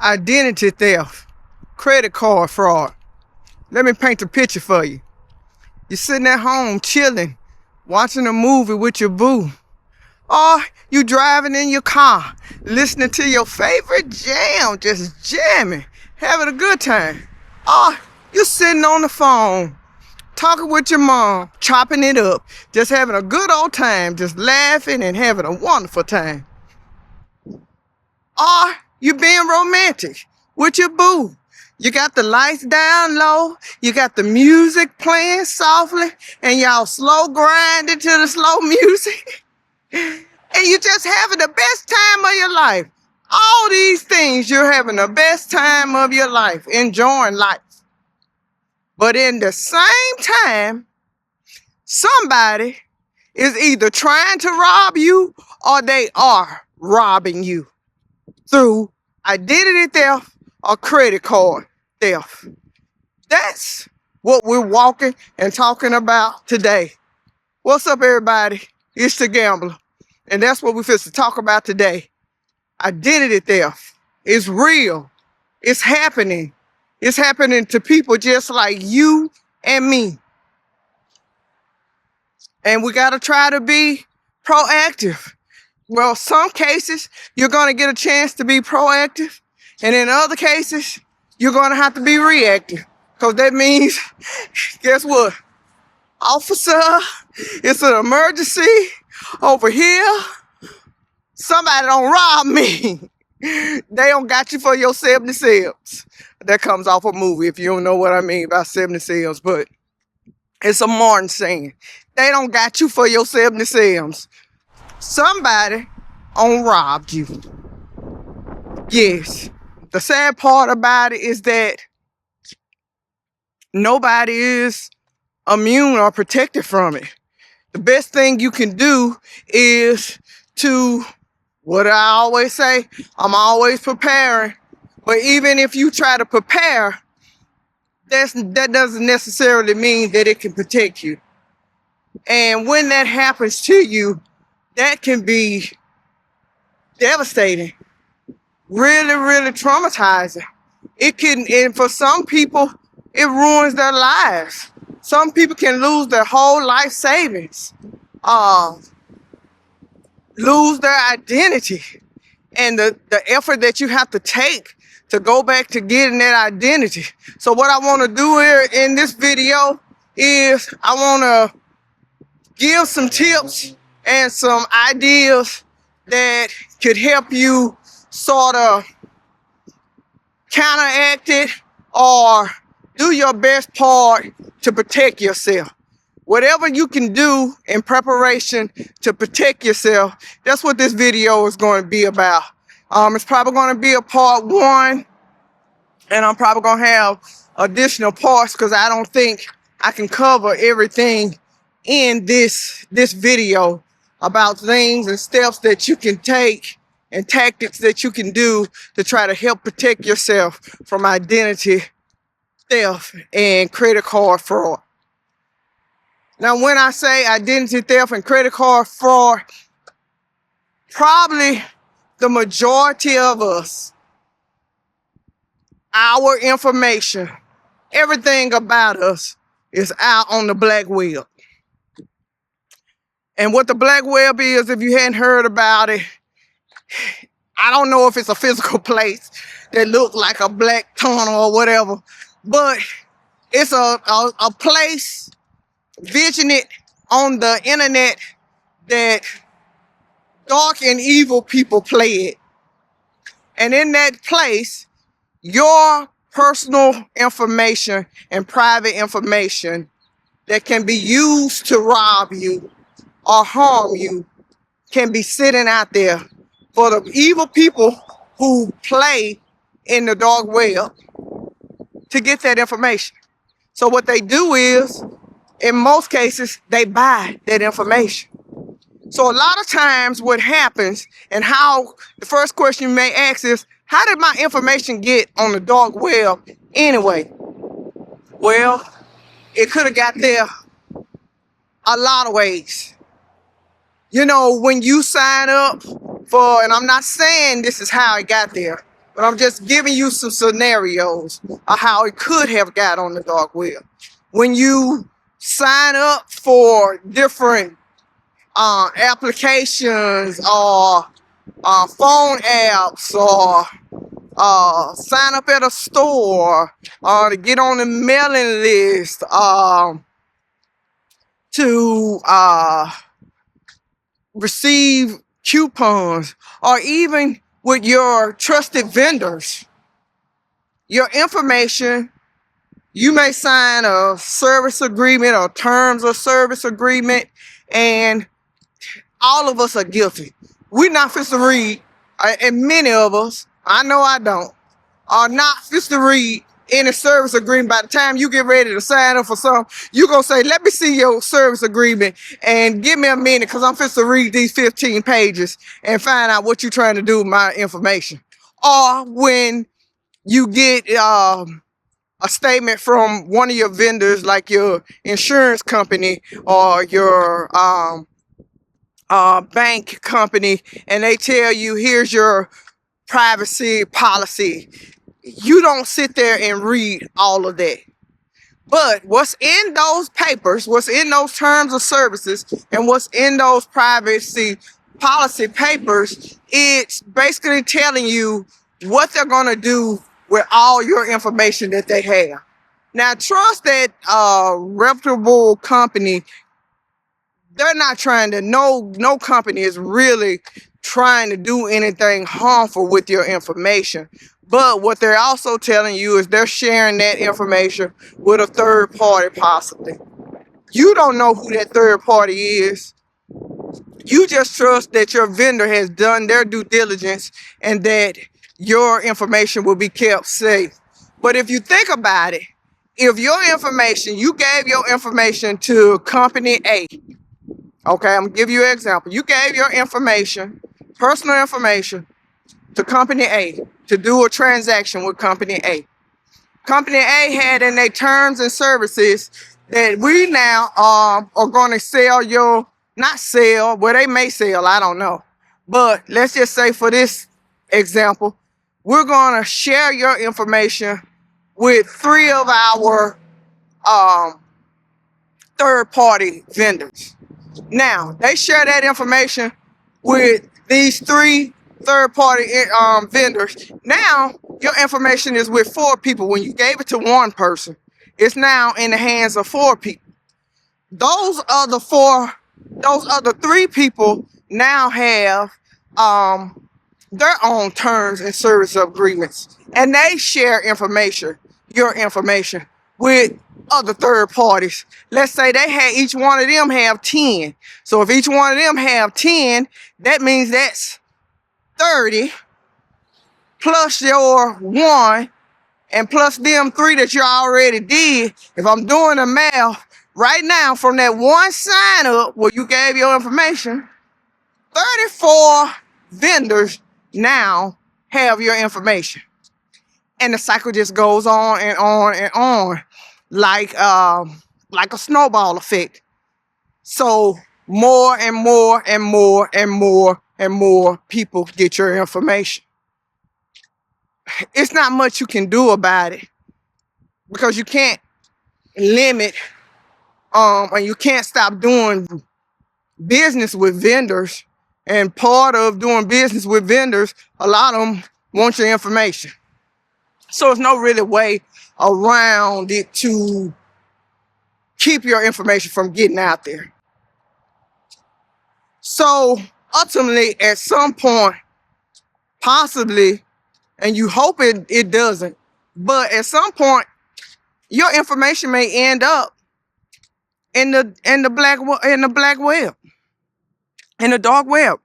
identity theft, credit card fraud. Let me paint a picture for you. You're sitting at home chilling, watching a movie with your boo. Or you driving in your car, listening to your favorite jam, just jamming, having a good time. Or you sitting on the phone, talking with your mom, chopping it up, just having a good old time, just laughing and having a wonderful time. Or you being romantic with your boo. You got the lights down low, you got the music playing softly, and y'all slow grinding to the slow music. And you just having the best time of your life. All these things, you're having the best time of your life, enjoying life. But in the same time, somebody is either trying to rob you or they are robbing you through identity theft or credit card theft. That's what we're walking and talking about today. What's up, everybody? It's the Gambler. And that's what we're supposed to talk about today. Identity theft is real. It's happening. It's happening to people just like you and me. And we got to try to be proactive. Well, some cases, you're going to get a chance to be proactive. And in other cases, you're going to have to be reactive. Because that means, guess what? Officer, it's an emergency over here. Somebody don't rob me. They don't got you for your 70 cents. That comes off a movie, if you don't know what I mean by 70 cents. But it's a Martin saying. They don't got you for your 70 cents. Somebody robbed you. Yes. The sad part about it is that nobody is immune or protected from it. The best thing you can do is to, what I always say, I'm always preparing. But even if you try to prepare, that doesn't necessarily mean that it can protect you. And when that happens to you, that can be devastating, really, really traumatizing. It can, and for some people, it ruins their lives. Some people can lose their whole life savings, lose their identity, and the effort that you have to take to go back to getting that identity. So what I want to do here in this video is I want to give some tips and some ideas that could help you sort of counteract it or do your best part to protect yourself. Whatever you can do in preparation to protect yourself, that's what this video is going to be about. It's probably going to be a part one, and I'm probably going to have additional parts because I don't think I can cover everything in this video about things and steps that you can take and tactics that you can do to try to help protect yourself from identity theft and credit card fraud. Now, when I say identity theft and credit card fraud, probably the majority of us, our information, everything about us is out on the black web. And what the black web is, if you hadn't heard about it, I don't know if it's a physical place that looks like a black tunnel or whatever, but it's a place, vision it on the internet, that dark and evil people play it. And in that place, your personal information and private information that can be used to rob you or harm you can be sitting out there for the evil people who play in the dark web to get that information. So what they do is, in most cases, they buy that information. So a lot of times what happens, and how the first question you may ask is, how did my information get on the dark web anyway? Well, it could have got there a lot of ways. You know, when you sign up for, and I'm not saying this is how it got there, but I'm just giving you some scenarios of how it could have got on the dark web. When you sign up for different applications or phone apps or sign up at a store to get on the mailing list to receive coupons, or even with your trusted vendors, your information, you may sign a service agreement or terms of service agreement, and all of us are guilty. We're not fit to read, and many of us, I know I don't, are not fit to read any service agreement. By the time you get ready to sign up for something, you're going to say, let me see your service agreement and give me a minute because I'm fit to read these 15 pages and find out what you're trying to do with my information. Or when you get a statement from one of your vendors, like your insurance company or your bank company, and they tell you, here's your privacy policy. You don't sit there and read all of that. But what's in those papers, what's in those terms of services, and what's in those privacy policy papers, it's basically telling you what they're going to do with all your information that they have. Now, trust that reputable company. They're not trying to, no company is really trying to do anything harmful with your information. But what they're also telling you is they're sharing that information with a third party, possibly. You don't know who that third party is. You just trust that your vendor has done their due diligence and that your information will be kept safe. But if you think about it, if your information, you gave your information to company A, okay, I'm gonna give you an example. You gave your information, personal information, to company A to do a transaction with company A. Company A had in their terms and services that we now are going to sell your, not sell, well, they may sell, I don't know. But let's just say for this example, we're going to share your information with 3 of our third-party vendors. Now, they share that information with these 3 third-party vendors. Now, your information is with 4 people. When you gave it to one person, it's now in the hands of 4 people. Those other 3 people now have their own terms and service agreements, and they share information, your information, with other third parties. Let's say they had, each one of them have 10. So if each one of them have 10, that means that's 30 plus your 1 and plus them 3 that you already did. If I'm doing the math right now, from that one sign up where you gave your information, 34 vendors now have your information. And the cycle just goes on and on and on, like a snowball effect. So more and more and more and more and more people get your information. It's not much you can do about it because you can't limit and you can't stop doing business with vendors. And part of doing business with vendors, a lot of them want your information. So there's no really way around it to keep your information from getting out there. So ultimately, at some point, possibly, and you hope it doesn't, but at some point, your information may end up in the black web, in the dark web,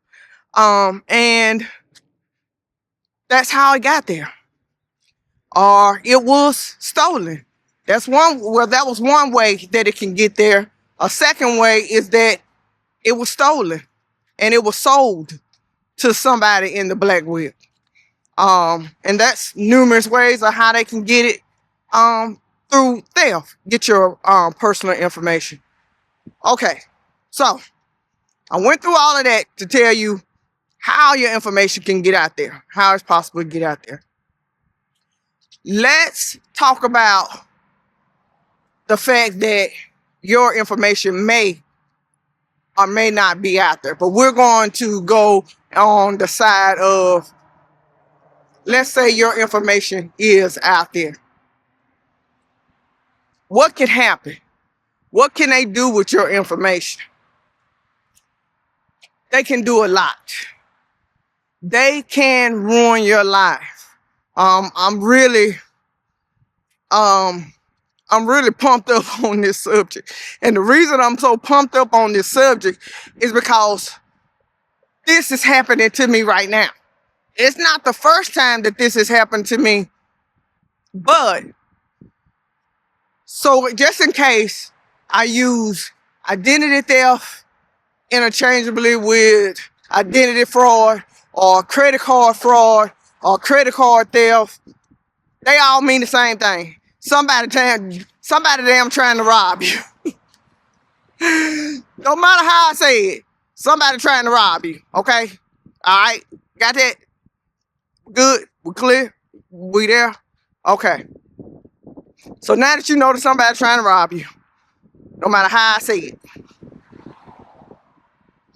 and that's how it got there. Or it was stolen. That was one way that it can get there. A second way is that it was stolen and it was sold to somebody in the black web. And that's numerous ways of how they can get it through theft, get your personal information. Okay, so I went through all of that to tell you how your information can get out there, how it's possible to get out there. let's talk about the fact that your information may or may not be out there. But we're going to go on the side of, let's say your information is out there. What can happen? What can they do with your information? They can do a lot. They can ruin your life. I'm really pumped up on this subject. And the reason I'm so pumped up on this subject is because this is happening to me right now. It's not the first time that this has happened to me, but so just in case, I use identity theft interchangeably with identity fraud or credit card fraud or credit card theft. They all mean the same thing. Somebody damn trying to rob you. No matter how I say it, somebody trying to rob you. Okay? All right? Got that? Good? We clear? We there? Okay. So now that you know that somebody's trying to rob you, no matter how I say it.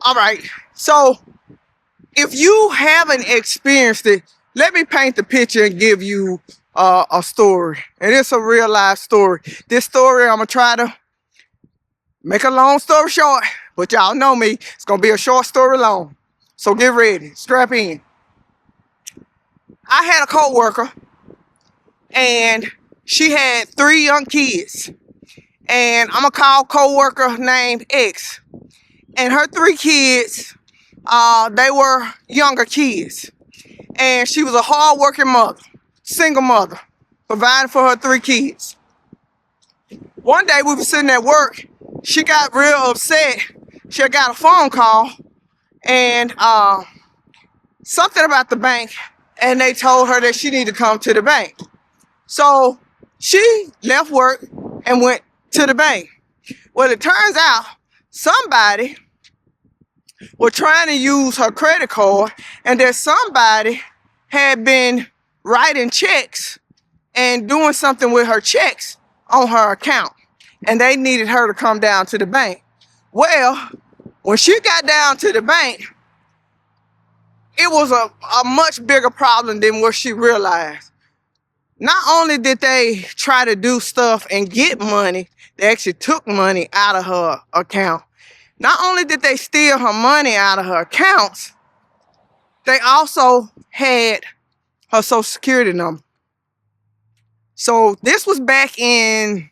All right. So if you haven't experienced it, let me paint the picture and give you a story. And it's a real life story. This story, I'm going to try to make a long story short, but y'all know me. It's going to be a short story long. So get ready. Strap in. I had a coworker, and she had 3 young kids. And I'm going to call coworker named X. And her 3 kids, they were younger kids. And she was a hard-working mother, single mother, providing for her 3 kids. One day we were sitting at work. She got real upset. She had got a phone call and something about the bank, and they told her that she needed to come to the bank. So she left work and went to the bank. Well, it turns out somebody was trying to use her credit card, and that somebody had been writing checks and doing something with her checks on her account, and they needed her to come down to the bank. Well, when she got down to the bank, it was a much bigger problem than what she realized. Not only did they try to do stuff and get money, they actually took money out of her account. Not only did they steal her money out of her accounts, they also had her social security number. So this was back in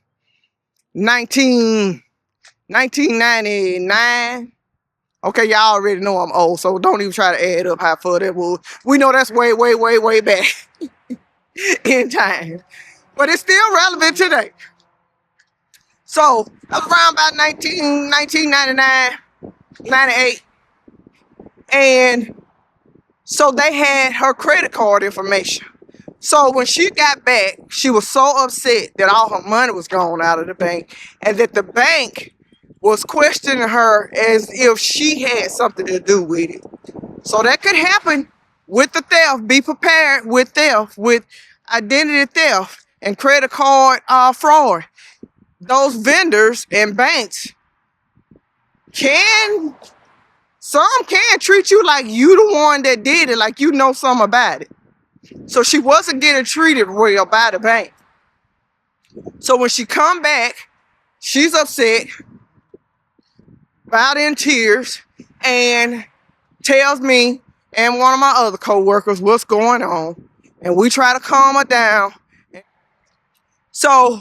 1999. Okay, y'all already know I'm old, so don't even try to add up how far that was. We know that's way, way, way, way back in time. But it's still relevant today. So that was around about 1999, 98. And so they had her credit card information. So when she got back, she was so upset that all her money was gone out of the bank, and that the bank was questioning her as if she had something to do with it. So that could happen with the theft. Be prepared with theft, with identity theft and credit card fraud. Those vendors and banks some can treat you like you the one that did it, like you know something about it. So she wasn't getting treated well by the bank. So when she come back, she's upset, about in tears, and tells me and one of my other co-workers what's going on. And we try to calm her down. So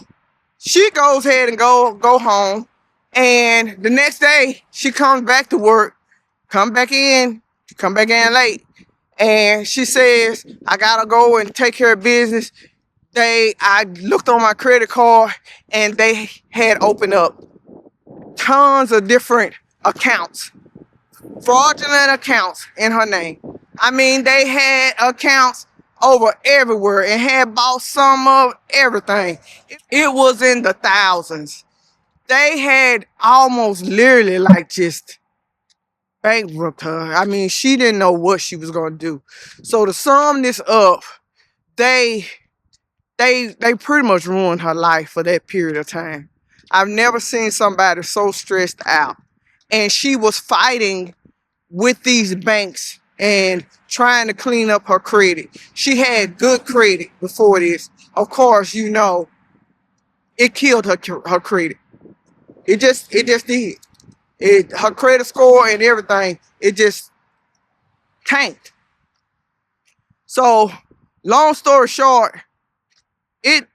she goes ahead and go home. And the next day, she comes back to work, come back in late. And she says, I gotta go and take care of business. I looked on my credit card, and they had opened up tons of different accounts, fraudulent accounts in her name. I mean, they had accounts over everywhere and had bought some of everything. It was in the thousands. They had almost literally like just bankrupt her. I mean, she didn't know what she was going to do. So to sum this up, they they pretty much ruined her life for that period of time. I've never seen somebody so stressed out. And she was fighting with these banks and trying to clean up her credit. She had good credit before this. Of course, you know, it killed her credit. It just did. Her credit score and everything, it just tanked. So, long story short, it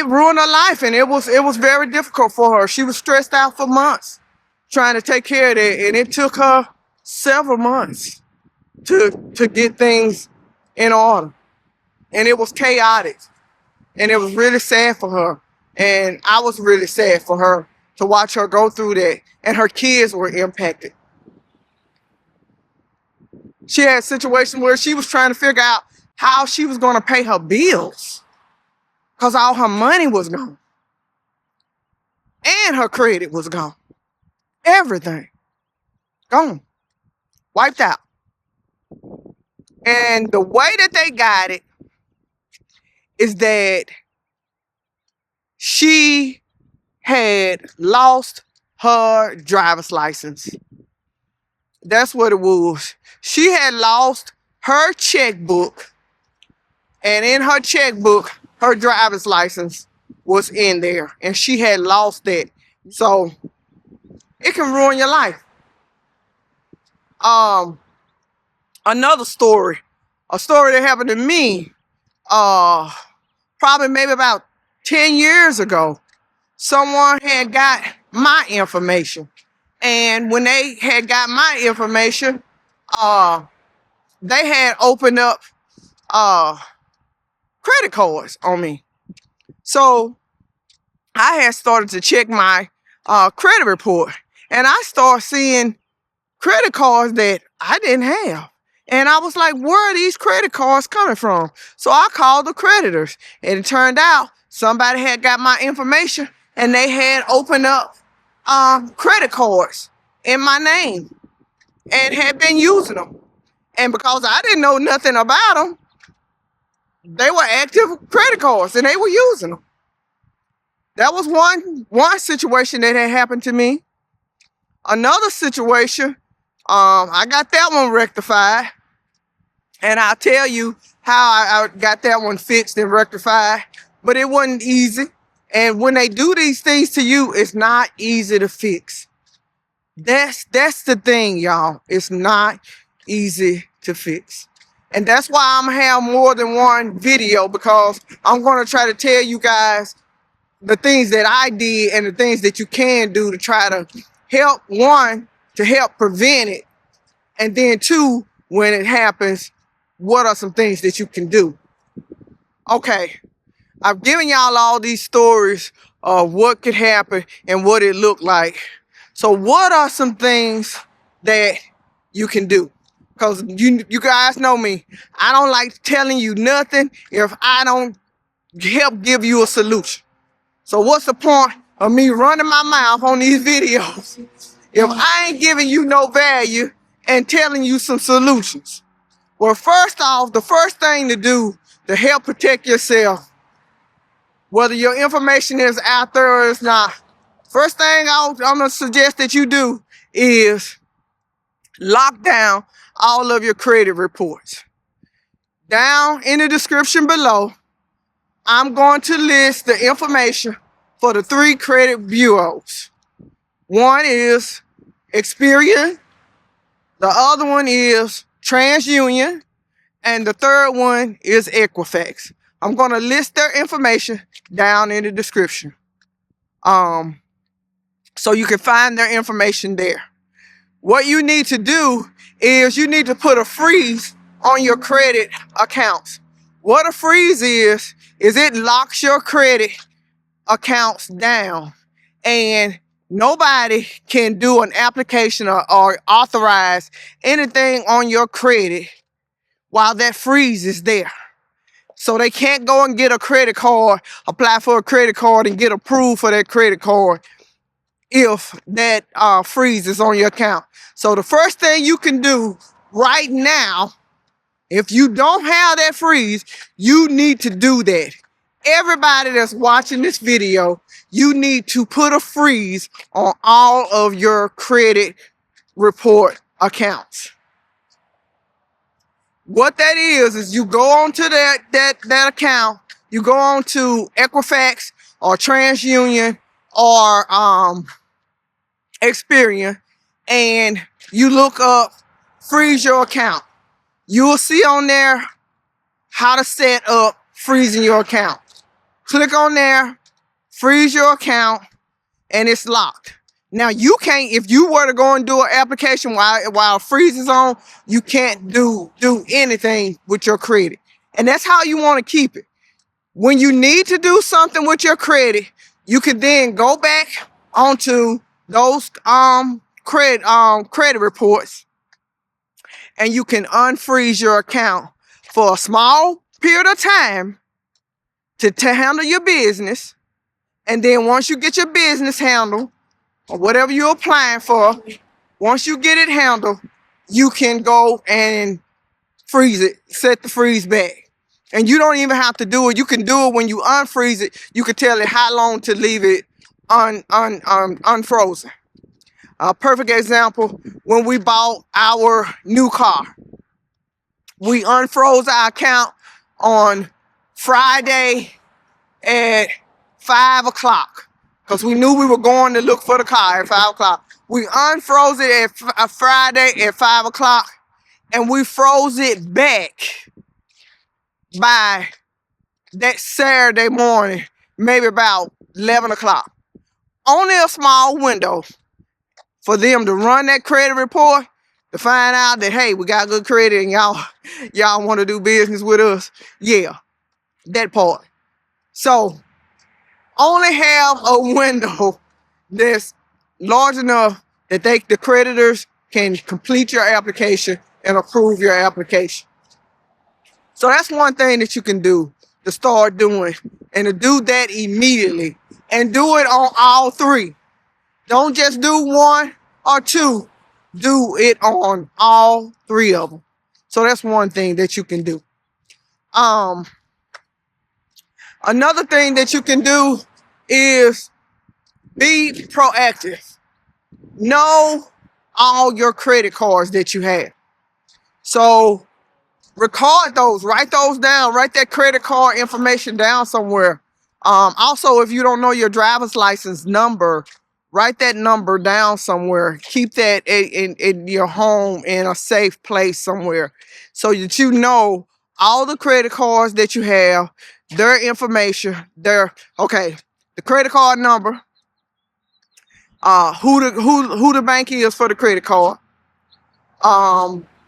ruined her life, and it was very difficult for her. She was stressed out for months trying to take care of it, and it took her several months to get things in order. And it was chaotic, and it was really sad for her. And I was really sad for her to watch her go through that, and her kids were impacted. She had situations where she was trying to figure out how she was going to pay her bills because all her money was gone. And her credit was gone. Everything. Gone. Wiped out. And the way that they got it is that she had lost her driver's license. That's what it was. She had lost her checkbook, and in her checkbook, her driver's license was in there, and she had lost that. So it can ruin your life. Another story, a story that happened to me, probably maybe about 10 years ago. Someone had got my information, and when they had got my information, they had opened up credit cards on me. So I had started to check my credit report, and I started seeing credit cards that I didn't have. And I was like, where are these credit cards coming from? So I called the creditors, and it turned out somebody had got my information, and they had opened up credit cards in my name and had been using them. And because I didn't know nothing about them, they were active credit cards, and they were using them. That was one situation that had happened to me. Another situation, I got that one rectified, and I'll tell you how I got that one fixed and rectified, but it wasn't easy. And when they do these things to you, it's not easy to fix. That's the thing, y'all. It's not easy to fix. And that's why I'm gonna have more than one video, because I'm gonna try to tell you guys the things that I did and the things that you can do to try to help, one, to help prevent it, and then two, when it happens, what are some things that you can do? Okay, I've given y'all all these stories of what could happen and what it looked like. So what are some things that you can do? Because you guys know me. I don't like telling you nothing if I don't help give you a solution. So what's the point of me running my mouth on these videos if I ain't giving you no value and telling you some solutions? Well, first off, the first thing to do to help protect yourself, whether your information is out there or it's not, first thing I'm going to suggest that you do is lock down all of your credit reports. Down in the description below, I'm going to list the information for the 3 credit bureaus. One is Experian, the other one is TransUnion, and the third one is Equifax. I'm going to list their information down in the description. So you can find their information there. What you need to do is you need to put a freeze on your credit accounts. What a freeze is it locks your credit accounts down, and nobody can do an application or authorize anything on your credit while that freeze is there. So they can't go and get a credit card, apply for a credit card, and get approved for that credit card if that freeze is on your account. So the first thing you can do right now If you don't have that freeze, you need to do that. Everybody that's watching this video, you need to put a freeze on all of your credit report accounts. What that is you go on to that account, you go on to Equifax or TransUnion or Experian, and you look up freeze your account. You will see on there how to set up freezing your account. Click on there, freeze your account, and it's locked. Now you can't, if you were to go and do an application while freeze is on, you can't do anything with your credit. And that's how you want to keep it. When you need to do something with your credit, you can then go back onto those credit reports, and you can unfreeze your account for a small period of time to handle your business. And then once you get your business handled, or whatever you're applying for, once you get it handled, you can go and freeze it, set the freeze back. And you don't even have to do it. You can do it when you unfreeze it. You can tell it how long to leave it unfrozen. A perfect example, when we bought our new car, we unfroze our account on Friday at 5 o'clock. Because we knew we were going to look for the car at 5 o'clock. We unfroze it at Friday at 5 o'clock. And we froze it back by that Saturday morning, maybe about 11 o'clock. Only a small window for them to run that credit report to find out that, hey, we got good credit and y'all want to do business with us. Yeah, that part. So only have a window that's large enough that the creditors can complete your application and approve your application. So that's one thing that you can do to start doing, and to do that immediately, and do it on all three. Don't just do one or two, do it on all three of them. So that's one thing that you can do. Another thing that you can do is be proactive. Know all your credit cards that you have. So record those, write those down, write that credit card information down somewhere. Also, if you don't know your driver's license number, write that number down somewhere. Keep that in your home in a safe place somewhere, so that you know all the credit cards that you have, their information, the credit card number, who the bank is for the credit card,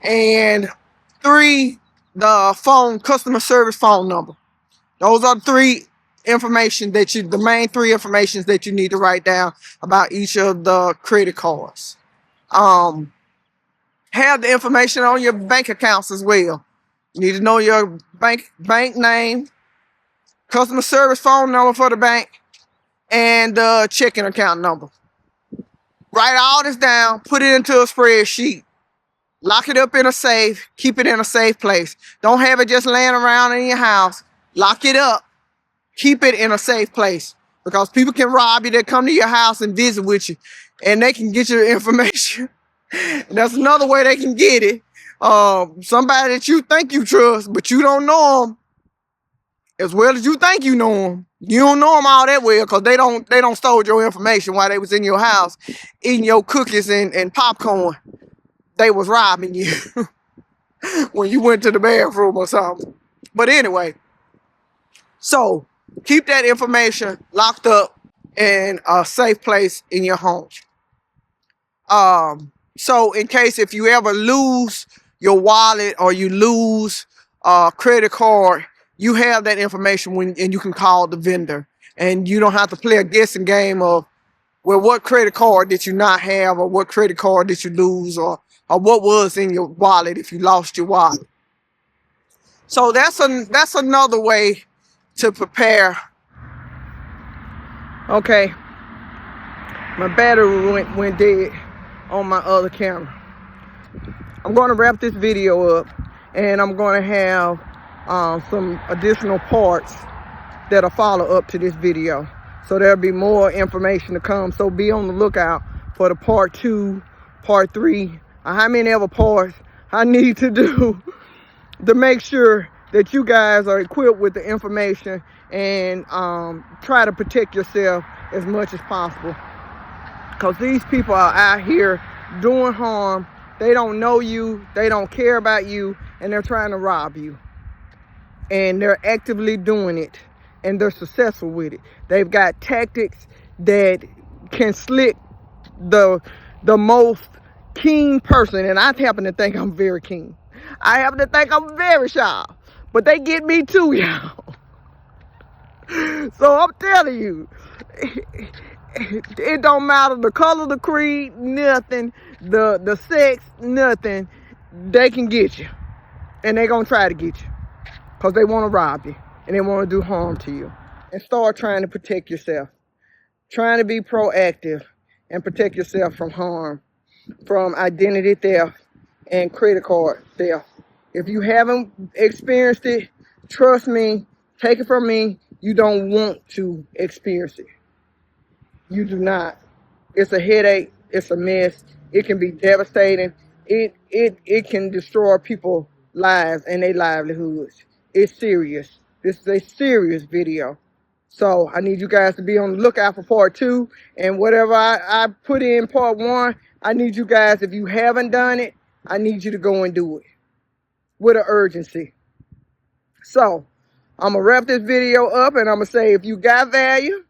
and 3, the customer service phone number. Those are the main 3 informations that you need to write down about each of the credit cards. Have the information on your bank accounts as well. You need to know your bank name, customer service phone number for the bank, and the checking account number. Write all this down, put it into a spreadsheet, lock it up in a safe, keep it in a safe place. Don't have it just laying around in your house. Lock it up, keep it in a safe place, because people can rob you. They come to your house and visit with you, and they can get your information. That's another way they can get it. Somebody that you think you trust, but you don't know them as well as you think you know them. You don't know them all that well, because they don't stole your information while they was in your house eating your cookies and popcorn. They was robbing you when you went to the bathroom or something. But anyway, so keep that information locked up in a safe place in your home. So in case if you ever lose your wallet or you lose a credit card, you have that information and you can call the vendor, and you don't have to play a guessing game of, well, what credit card did you not have, or what credit card did you lose, or what was in your wallet if you lost your wallet. So that's another way to prepare. Okay, my battery went dead on my other camera. I'm going to wrap this video up, and I'm going to have some additional parts that'll follow up to this video. So there'll be more information to come. So be on the lookout for the part 2, part 3, or how many other parts I need to do to make sure that you guys are equipped with the information and try to protect yourself as much as possible. Because these people are out here doing harm. They don't know you, they don't care about you, and they're trying to rob you. And they're actively doing it, and they're successful with it. They've got tactics that can slick the most keen person, and I happen to think I'm very keen. I happen to think I'm very sharp, but they get me too, y'all. So I'm telling you, it don't matter the color of the creed, nothing, the sex, nothing. They can get you, and they're gonna try to get you, because they want to rob you and they want to do harm to you. And start trying to protect yourself. Trying to be proactive and protect yourself from harm, from identity theft and credit card theft. If you haven't experienced it, trust me, take it from me, you don't want to experience it. You do not. It's a headache, it's a mess, it can be devastating, it can destroy people's lives and their livelihoods. It's serious. This is a serious video. So I need you guys to be on the lookout for part 2. And whatever I put in part 1, I need you guys, if you haven't done it, I need you to go and do it with an urgency. So I'm going to wrap this video up, and I'm going to say, if you got value,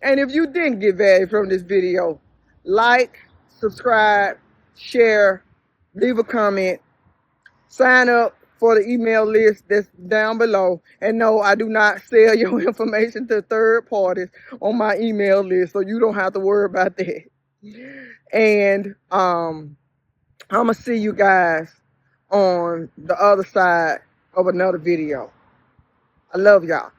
and if you didn't get value from this video, like, subscribe, share, leave a comment, sign up for the email list that's down below. And no, I do not sell your information to third parties on my email list, so you don't have to worry about that. And I'm gonna see you guys on the other side of another video. I love y'all.